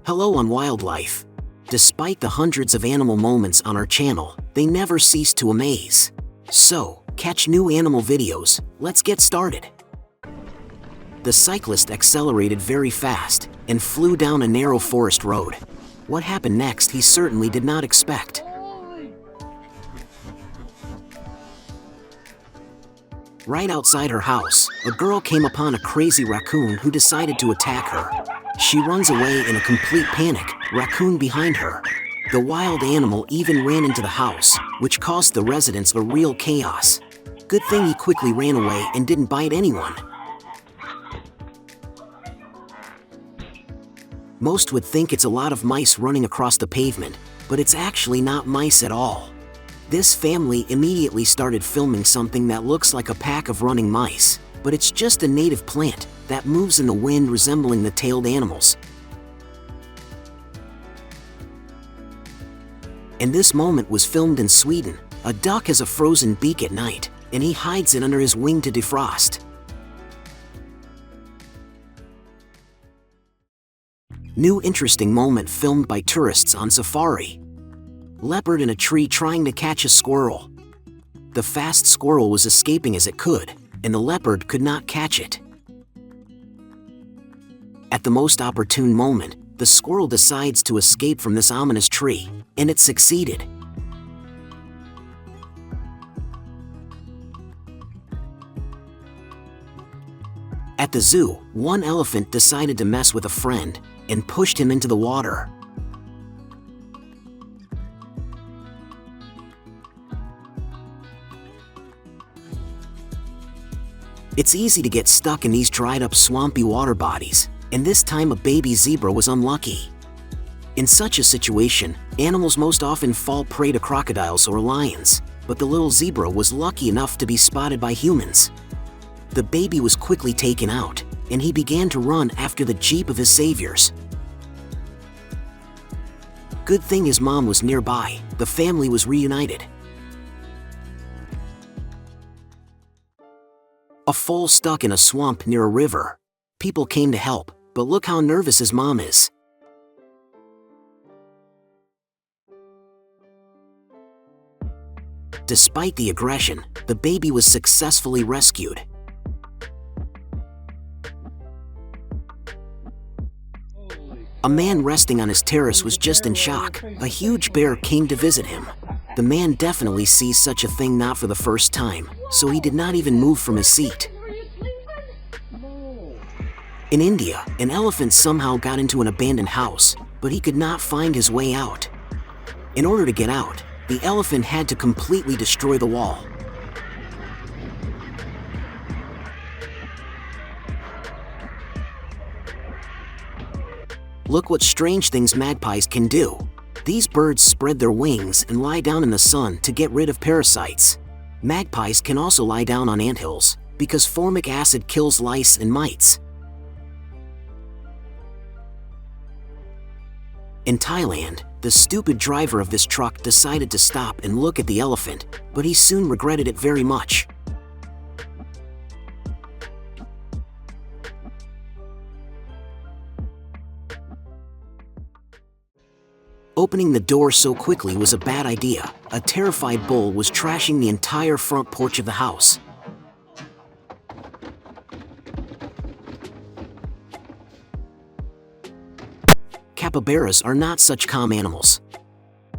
Hello on Wildlife. Despite the hundreds of animal moments on our channel, they never cease to amaze. So, catch new animal videos, let's get started. The cyclist accelerated very fast and flew down a narrow forest road. What happened next he certainly did not expect. Right outside her house, a girl came upon a crazy raccoon who decided to attack her. She runs away in a complete panic, raccoon behind her. The wild animal even ran into the house, which caused the residents a real chaos. Good thing he quickly ran away and didn't bite anyone. Most would think it's a lot of mice running across the pavement, but it's actually not mice at all. This family immediately started filming something that looks like a pack of running mice, but it's just a native plant that moves in the wind resembling the tailed animals. And this moment was filmed in Sweden. A duck has a frozen beak at night, and he hides it under his wing to defrost. New interesting moment filmed by tourists on safari. Leopard in a tree trying to catch a squirrel. The fast squirrel was escaping as it could, and the leopard could not catch it. At the most opportune moment, the squirrel decides to escape from this ominous tree, and it succeeded. At the zoo, one elephant decided to mess with a friend and pushed him into the water. It's easy to get stuck in these dried-up swampy water bodies, and this time a baby zebra was unlucky. In such a situation, animals most often fall prey to crocodiles or lions, but the little zebra was lucky enough to be spotted by humans. The baby was quickly taken out, and he began to run after the jeep of his saviors. Good thing his mom was nearby, the family was reunited. A foal stuck in a swamp near a river. People came to help, but look how nervous his mom is. Despite the aggression, the baby was successfully rescued. A man resting on his terrace was just in shock. A huge bear came to visit him. The man definitely sees such a thing not for the first time, so he did not even move from his seat. In India, an elephant somehow got into an abandoned house, but he could not find his way out. In order to get out, the elephant had to completely destroy the wall. Look what strange things magpies can do. These birds spread their wings and lie down in the sun to get rid of parasites. Magpies can also lie down on anthills, because formic acid kills lice and mites. In Thailand, the stupid driver of this truck decided to stop and look at the elephant, but he soon regretted it very much. Opening the door so quickly was a bad idea. A terrified bull was trashing the entire front porch of the house. Capybaras are not such calm animals.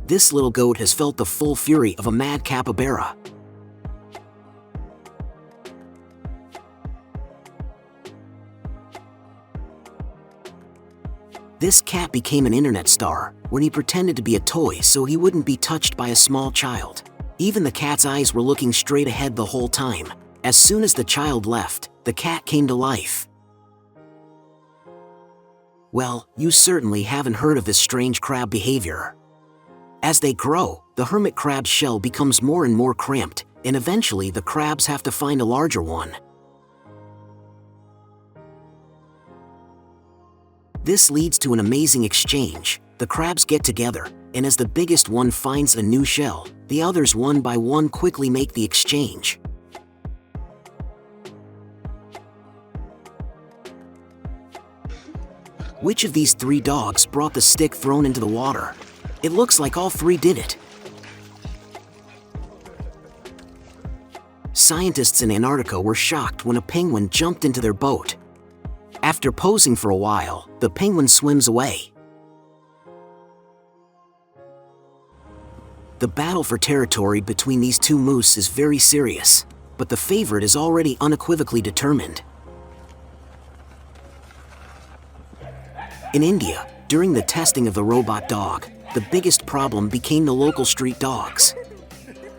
This little goat has felt the full fury of a mad capybara. This cat became an internet star when he pretended to be a toy so he wouldn't be touched by a small child. Even the cat's eyes were looking straight ahead the whole time. As soon as the child left, the cat came to life. Well, you certainly haven't heard of this strange crab behavior. As they grow, the hermit crab's shell becomes more and more cramped, and eventually the crabs have to find a larger one. This leads to an amazing exchange. The crabs get together, and as the biggest one finds a new shell, the others one by one quickly make the exchange. Which of these 3 dogs brought the stick thrown into the water? It looks like all 3 did it. Scientists in Antarctica were shocked when a penguin jumped into their boat. After posing for a while, the penguin swims away. The battle for territory between these 2 moose is very serious, but the favorite is already unequivocally determined. In India, during the testing of the robot dog, the biggest problem became the local street dogs.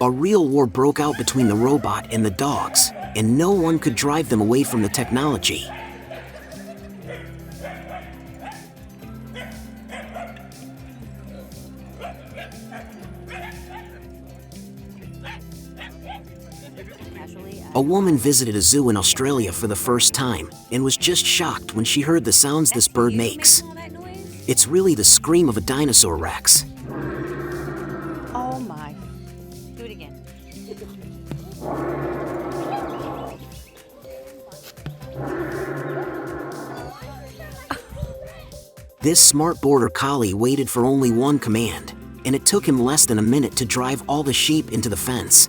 A real war broke out between the robot and the dogs, and no one could drive them away from the technology. A woman visited a zoo in Australia for the first time and was just shocked when she heard the sounds this bird makes. It's really the scream of a dinosaur Rex. Oh my. Do it again. This smart border collie waited for only one command, and it took him less than a minute to drive all the sheep into the fence.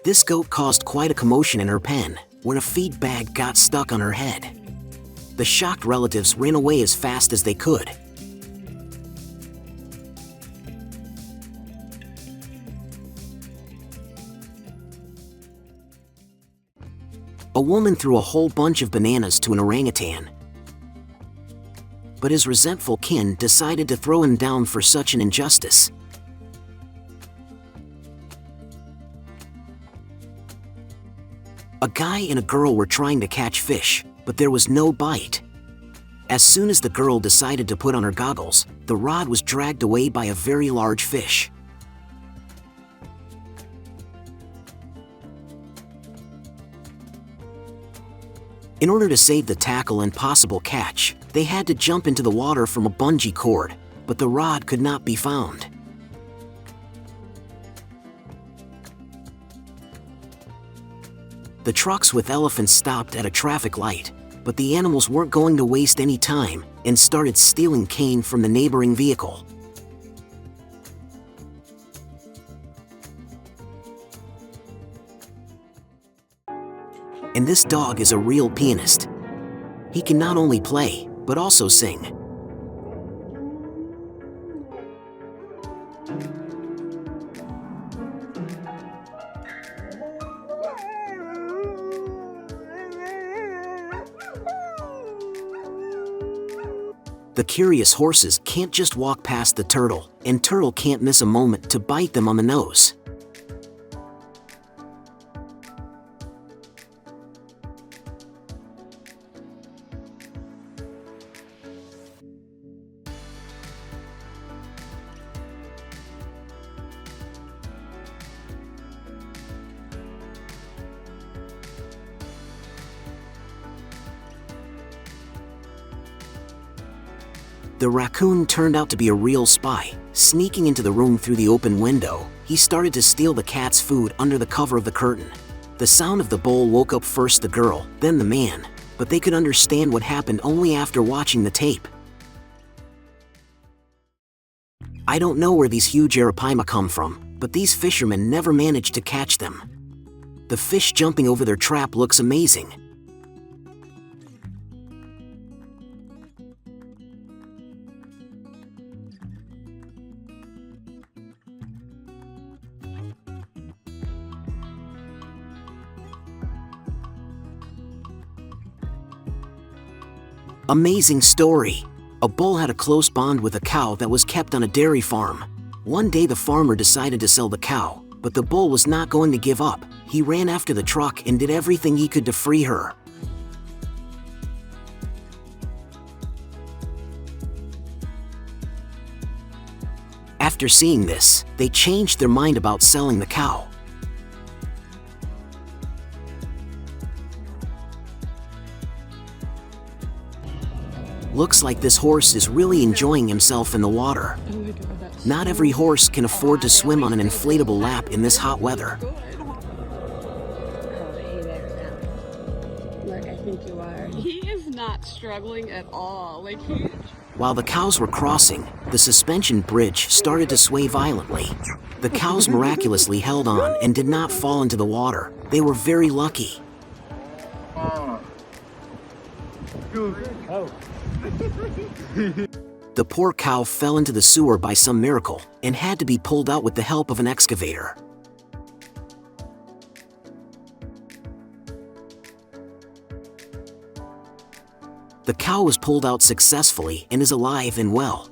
This goat caused quite a commotion in her pen when a feed bag got stuck on her head. The shocked relatives ran away as fast as they could. A woman threw a whole bunch of bananas to an orangutan, but his resentful kin decided to throw him down for such an injustice. A guy and a girl were trying to catch fish, but there was no bite. As soon as the girl decided to put on her goggles, the rod was dragged away by a very large fish. In order to save the tackle and possible catch, they had to jump into the water from a bungee cord, but the rod could not be found. The trucks with elephants stopped at a traffic light, but the animals weren't going to waste any time and started stealing cane from the neighboring vehicle. And this dog is a real pianist. He can not only play, but also sing. The curious horses can't just walk past the turtle, and turtle can't miss a moment to bite them on the nose. The raccoon turned out to be a real spy. Sneaking into the room through the open window, he started to steal the cat's food under the cover of the curtain. The sound of the bowl woke up first the girl, then the man, but they could understand what happened only after watching the tape. I don't know where these huge arapaima come from, but these fishermen never managed to catch them. The fish jumping over their trap looks amazing. Amazing story! A bull had a close bond with a cow that was kept on a dairy farm. One day the farmer decided to sell the cow, but the bull was not going to give up. He ran after the truck and did everything he could to free her. After seeing this, they changed their mind about selling the cow. Looks like this horse is really enjoying himself in the water. Oh my god, that's Not every horse can afford to swim on an inflatable lap in this hot weather. Oh, hey there, now. Look, I think you are. He is not struggling at all. Like, he... While the cows were crossing, the suspension bridge started to sway violently. The cows miraculously held on and did not fall into the water. They were very lucky. The poor cow fell into the sewer by some miracle and had to be pulled out with the help of an excavator. The cow was pulled out successfully and is alive and well.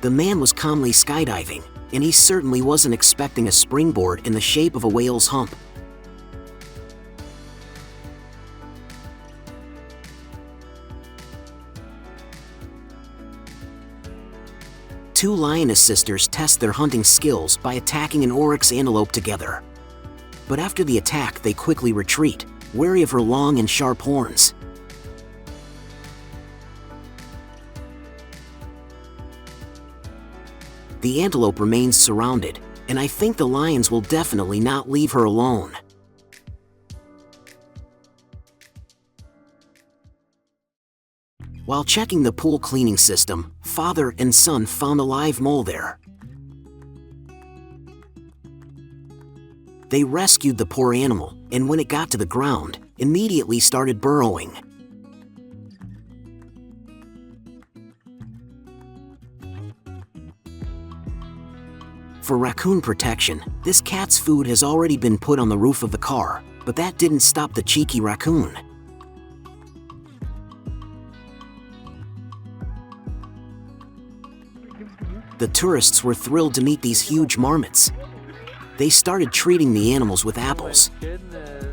The man was calmly skydiving, and he certainly wasn't expecting a springboard in the shape of a whale's hump. Two lioness sisters test their hunting skills by attacking an oryx antelope together. But after the attack, they quickly retreat, wary of her long and sharp horns. The antelope remains surrounded, and I think the lions will definitely not leave her alone. While checking the pool cleaning system, father and son found a live mole there. They rescued the poor animal, and when it got to the ground, immediately started burrowing. For raccoon protection, this cat's food has already been put on the roof of the car, but that didn't stop the cheeky raccoon. The tourists were thrilled to meet these huge marmots. They started treating the animals with apples.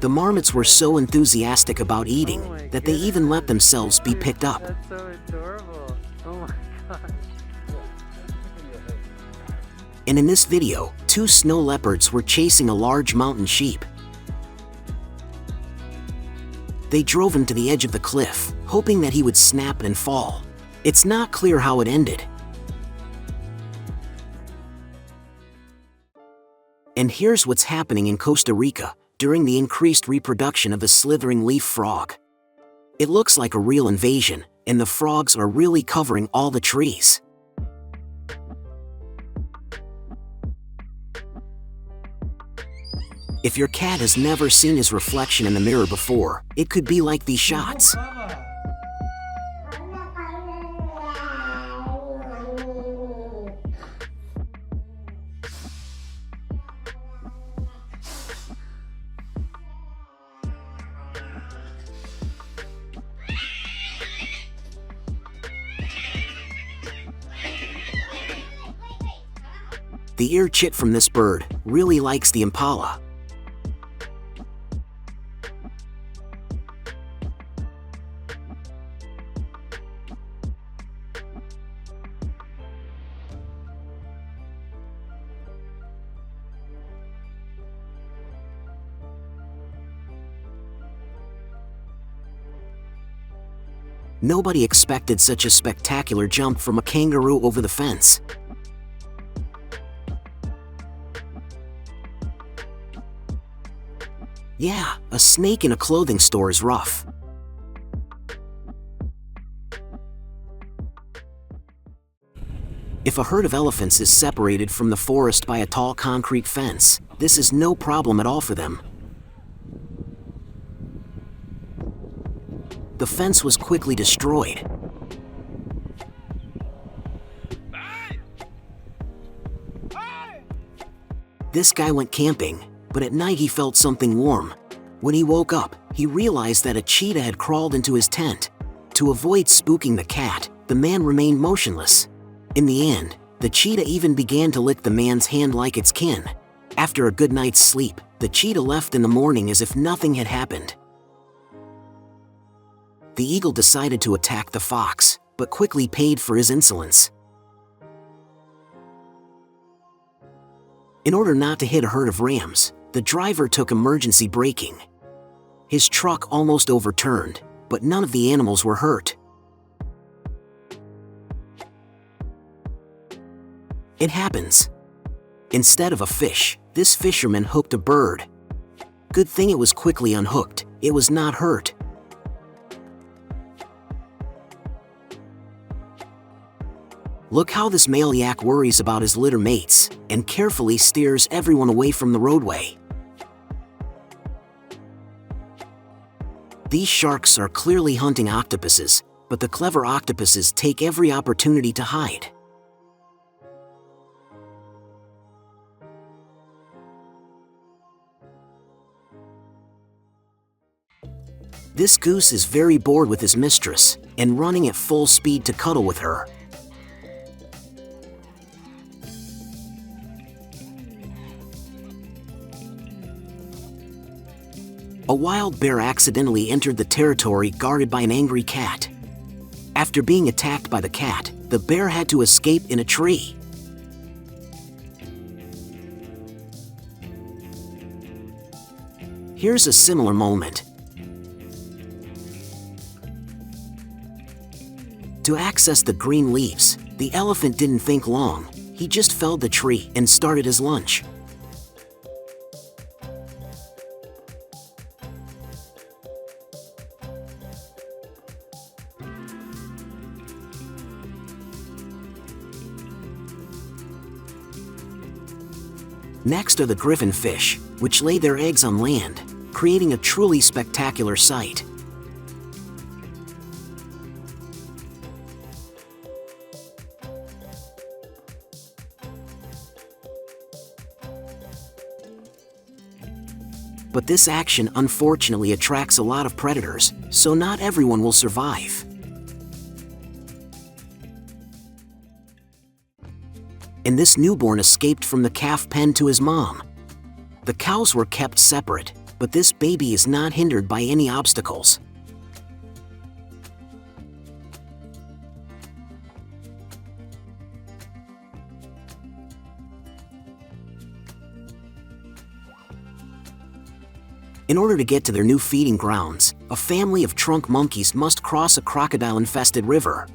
The marmots were so enthusiastic about eating that they even let themselves be picked up. That's so adorable. Oh my gosh. And in this video, two snow leopards were chasing a large mountain sheep. They drove him to the edge of the cliff, hoping that he would snap and fall. It's not clear how it ended. And here's what's happening in Costa Rica during the increased reproduction of the slithering leaf frog. It looks like a real invasion, and the frogs are really covering all the trees. If your cat has never seen his reflection in the mirror before, it could be like these shots. The ear chit from this bird really likes the impala. Nobody expected such a spectacular jump from a kangaroo over the fence. Yeah, a snake in a clothing store is rough. If a herd of elephants is separated from the forest by a tall concrete fence, this is no problem at all for them. The fence was quickly destroyed. This guy went camping, but at night he felt something warm. When he woke up, he realized that a cheetah had crawled into his tent. To avoid spooking the cat, the man remained motionless. In the end, the cheetah even began to lick the man's hand like its kin. After a good night's sleep, the cheetah left in the morning as if nothing had happened. The eagle decided to attack the fox, but quickly paid for his insolence. In order not to hit a herd of rams, The driver took emergency braking. His truck almost overturned, but none of the animals were hurt. It happens. Instead of a fish, this fisherman hooked a bird. Good thing it was quickly unhooked, it was not hurt. Look how this male yak worries about his litter mates and carefully steers everyone away from the roadway. These sharks are clearly hunting octopuses, but the clever octopuses take every opportunity to hide. This goose is very bored with his mistress and running at full speed to cuddle with her. A wild bear accidentally entered the territory guarded by an angry cat. After being attacked by the cat, the bear had to escape in a tree. Here's a similar moment. To access the green leaves, the elephant didn't think long. He just felled the tree and started his lunch. Next are the griffin fish, which lay their eggs on land, creating a truly spectacular sight. But this action unfortunately attracts a lot of predators, so not everyone will survive. And this newborn escaped from the calf pen to his mom. The cows were kept separate, but this baby is not hindered by any obstacles. In order to get to their new feeding grounds, a family of trunk monkeys must cross a crocodile-infested river.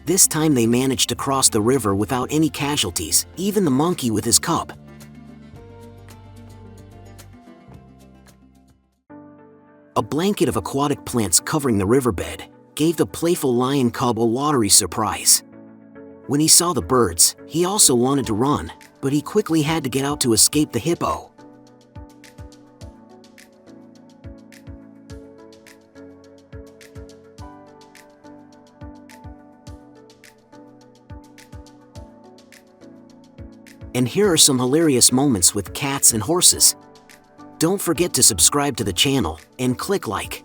This time they managed to cross the river without any casualties, even the monkey with his cub. A blanket of aquatic plants covering the riverbed gave the playful lion cub a watery surprise. When he saw the birds, he also wanted to run, but he quickly had to get out to escape the hippo. And here are some hilarious moments with cats and horses. Don't forget to subscribe to the channel and click like.